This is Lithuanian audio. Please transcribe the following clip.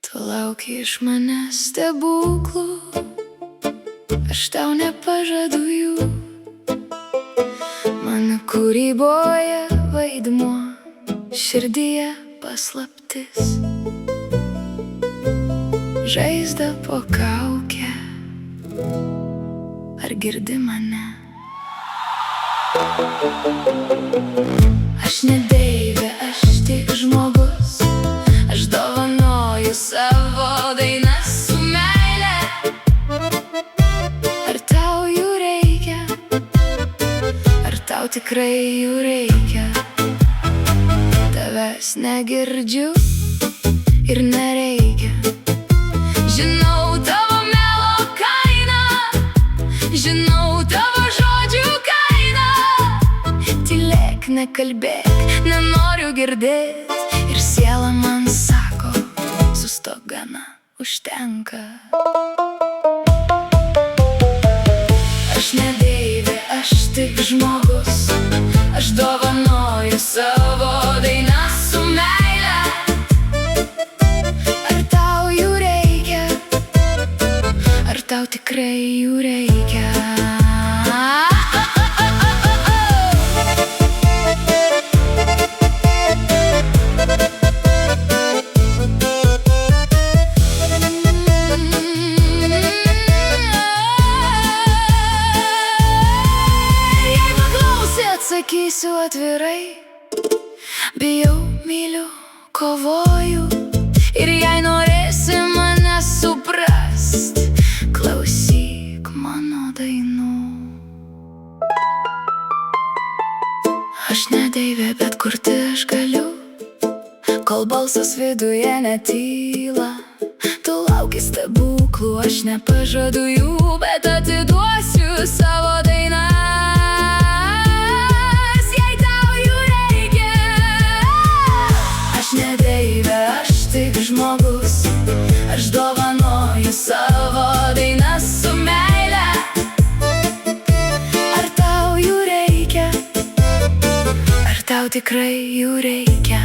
Tu lauki iš manęs stebuklų, aš tau nepažadu jų. Mano kūryboje vaidmuo, širdyje paslaptis, žaizda po kaukę. Ar girdi mane? Aš ne deivė, aš tik žmogus. Aš dovanoju savo dainas su meile. Ar tau jų reikia? Ar tau tikrai jų reikia? Tavęs negirdžiu ir nereikia. Žinau tavo melo kainą, žinau tavo žodžių kainą. Tylėk, nekalbėk, nenoriu girdėt. Ir siela man sako, sustok gana, užtenka. Aš ne deivė, aš tik žmogus. Aš dovanoju savo dainas su meile. Ar tau jų reikia? Ar tau tikrai jų reikia? Sakysiu atvirai, bijau, myliu, kovoju. Ir jei norėsi mane suprast, klausyk mano dainų. Aš ne deivė, bet kurti aš galiu, kol balsas viduje netyla. Tu lauki stebuklų, aš nepažadu jų, bet atiduosiu savo dainas. Žmogus, aš dovanoju savo dainas su meile. Ar tau jų reikia? Ar tau tikrai jų reikia?